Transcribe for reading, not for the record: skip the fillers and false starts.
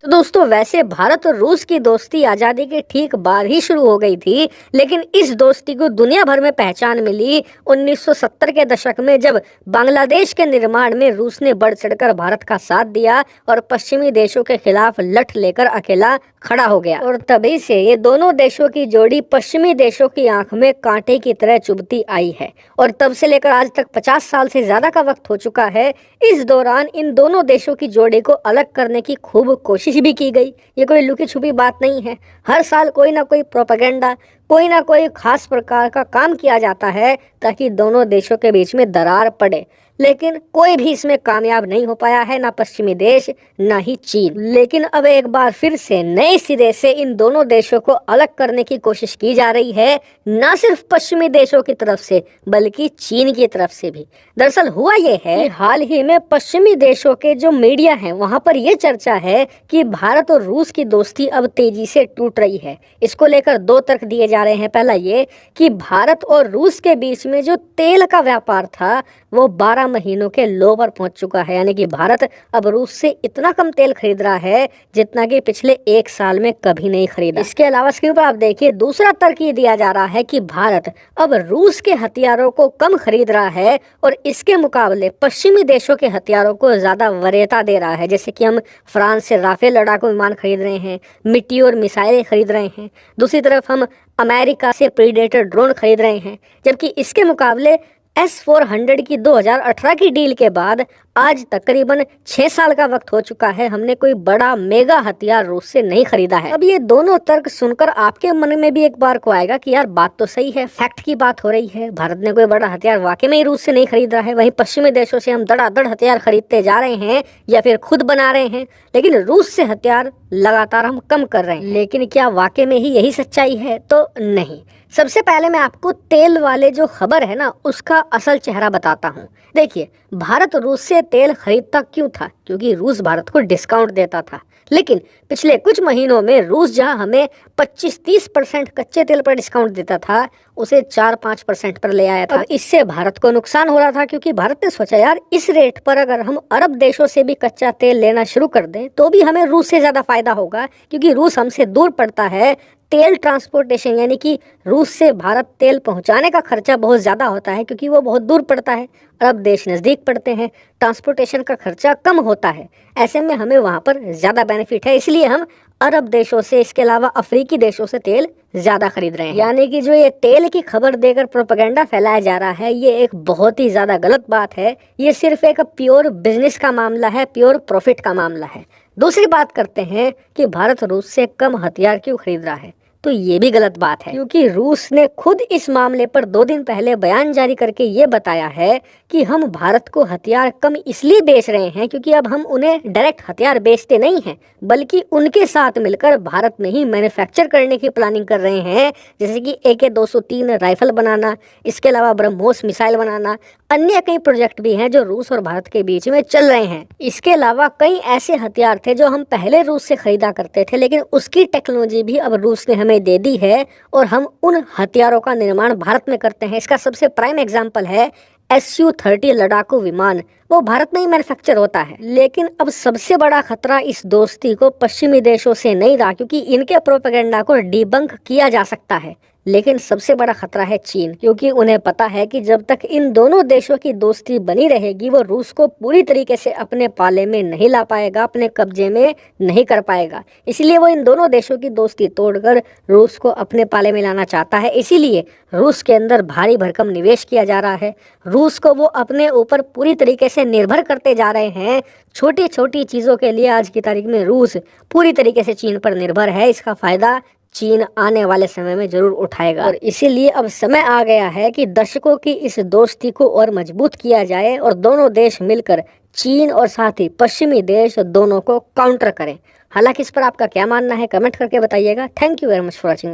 तो दोस्तों वैसे भारत और रूस की दोस्ती आज़ादी के ठीक बाद ही शुरू हो गई थी, लेकिन इस दोस्ती को दुनिया भर में पहचान मिली 1970 के दशक में, जब बांग्लादेश के निर्माण में रूस ने बढ़ चढ़कर भारत का साथ दिया और पश्चिमी देशों के खिलाफ लठ लेकर अकेला खड़ा हो गया। और तभी से ये दोनों देशों की जोड़ी पश्चिमी देशों की आंख में कांटे की तरह चुभती आई है। और तब से लेकर आज तक 50 साल से ज्यादा का वक्त हो चुका है। इस दौरान इन दोनों देशों की जोड़ी को अलग करने की खूब कोशिश भी की गई। ये कोई लुकी छुपी बात नहीं है। हर साल कोई ना कोई प्रोपेगेंडा, कोई ना कोई खास प्रकार का काम किया जाता है ताकि दोनों देशों के बीच में दरार पड़े, लेकिन कोई भी इसमें कामयाब नहीं हो पाया है, ना पश्चिमी देश ना ही चीन। लेकिन अब एक बार फिर से नए सिरे से इन दोनों देशों को अलग करने की कोशिश की जा रही है, ना सिर्फ पश्चिमी देशों की तरफ से बल्कि चीन की तरफ से भी। दरअसल हुआ ये है, हाल ही में पश्चिमी देशों के जो मीडिया हैं वहां पर यह चर्चा है कि भारत और रूस की दोस्ती अब तेजी से टूट रही है। इसको लेकर दो तर्क दिए जा रहे हैं। पहला ये कि भारत और रूस के बीच में जो तेल का व्यापार था वो 12 महीनों के लो पर पहुंच चुका है, यानी कि भारत अब रूस से इतना कम तेल खरीद रहा है जितना कि पिछले एक साल में कभी नहीं खरीदा। इसके अलावा स्क्रीन पर आप देखिए, दूसरा तर्क ये दिया जा रहा है कि भारत अब रूस के हथियारों को कम खरीद रहा है और इसके मुकाबले पश्चिमी देशों के हथियारों को ज्यादा वरीयता दे रहा है। जैसे कि हम फ्रांस से राफेल लड़ाकू विमान खरीद रहे हैं, मिट्टी मिसाइलें खरीद रहे हैं। दूसरी तरफ हम अमेरिका से प्रीडेटर ड्रोन खरीद रहे हैं, जबकि इसके मुकाबले S-400 की 2018 की डील के बाद आज तकरीबन 6 साल का वक्त हो चुका है, हमने कोई बड़ा मेगा हथियार रूस से नहीं खरीदा है। अब ये दोनों तर्क सुनकर आपके मन में भी एक बार को आएगा कि यार बात तो सही है, फैक्ट की बात हो रही है, भारत ने कोई बड़ा हथियार वाकई में ही रूस से नहीं खरीद रहा है। वहीं पश्चिमी देशों से हम धड़ाधड़ हथियार खरीदते जा रहे हैं या फिर खुद बना रहे हैं, लेकिन रूस से हथियार लगातार हम कम कर रहे हैं। लेकिन क्या वाकई में ही यही सच्चाई है? तो नहीं। सबसे पहले मैं आपको तेल वाले जो खबर है ना उसका असल चेहरा बताता हूँ। देखिए, भारत रूस से तेल खरीदता क्यों था? क्योंकि रूस भारत को डिस्काउंट देता था। लेकिन पिछले कुछ महीनों में रूस जहां हमें 25-30% कच्चे तेल पर डिस्काउंट देता था, उसे 4-5% पर ले आया था। इससे भारत को नुकसान हो रहा था, क्योंकि भारत ने सोचा यार इस रेट पर अगर हम अरब देशों से भी कच्चा तेल लेना शुरू कर दें तो भी हमें रूस से ज्यादा फायदा होगा, क्योंकि रूस हमसे दूर पड़ता है। तेल ट्रांसपोर्टेशन यानी कि रूस से भारत तेल पहुंचाने का खर्चा बहुत ज़्यादा होता है, क्योंकि वो बहुत दूर पड़ता है। अरब देश नज़दीक पड़ते हैं, ट्रांसपोर्टेशन का खर्चा कम होता है। ऐसे में हमें वहाँ पर ज़्यादा बेनिफिट है, इसलिए हम अरब देशों से, इसके अलावा अफ्रीकी देशों से तेल ज़्यादा खरीद रहे हैं। यानी कि जो ये तेल की खबर देकर प्रोपेगेंडा फैलाया जा रहा है, ये एक बहुत ही ज़्यादा गलत बात है। ये सिर्फ एक प्योर बिजनेस का मामला है, प्योर प्रॉफिट का मामला है। दूसरी बात करते हैं कि भारत रूस से कम हथियार क्यों खरीद रहा है, तो ये भी गलत बात है, क्योंकि रूस ने खुद इस मामले पर 2 दिन पहले बयान जारी करके ये बताया है कि हम भारत को हथियार कम इसलिए बेच रहे हैं क्योंकि अब हम उन्हें डायरेक्ट हथियार बेचते नहीं हैं, बल्कि उनके साथ मिलकर भारत में ही मैन्युफैक्चर करने की प्लानिंग कर रहे हैं। जैसे कि AK-203 राइफल बनाना, इसके अलावा ब्रह्मोस मिसाइल बनाना, अन्य कई प्रोजेक्ट भी हैं जो रूस और भारत के बीच में चल रहे हैं। इसके अलावा कई ऐसे हथियार थे जो हम पहले रूस से खरीदा करते थे, लेकिन उसकी टेक्नोलॉजी भी अब रूस ने हमें दे दी है और हम उन हथियारों का निर्माण भारत में करते हैं। इसका सबसे प्राइम एग्जाम्पल है Su-30 लड़ाकू विमान, वो भारत में ही मैन्युफैक्चर होता है। लेकिन अब सबसे बड़ा खतरा इस दोस्ती को पश्चिमी देशों से नहीं रहा, क्योंकि इनके प्रोपेगेंडा को डिबंक किया जा सकता है, लेकिन सबसे बड़ा खतरा है चीन, क्योंकि उन्हें पता है कि जब तक इन दोनों देशों की दोस्ती बनी रहेगी वो रूस को पूरी तरीके से अपने पाले में नहीं ला पाएगा, अपने कब्जे में नहीं कर पाएगा। इसलिए वो इन दोनों देशों की दोस्ती तोड़कर रूस को अपने पाले में लाना चाहता है। इसीलिए रूस के अंदर भारी भरकम निवेश किया जा रहा है। रूस को वो अपने ऊपर पूरी तरीके से निर्भर करते जा रहे हैं। छोटी छोटी चीज़ों के लिए आज की तारीख में रूस पूरी तरीके से चीन पर निर्भर है। इसका फायदा चीन आने वाले समय में जरूर उठाएगा और इसीलिए अब समय आ गया है कि दशकों की इस दोस्ती को और मजबूत किया जाए और दोनों देश मिलकर चीन और साथ ही पश्चिमी देश दोनों को काउंटर करें। हालांकि इस पर आपका क्या मानना है कमेंट करके बताइएगा। Thank you very much for watching.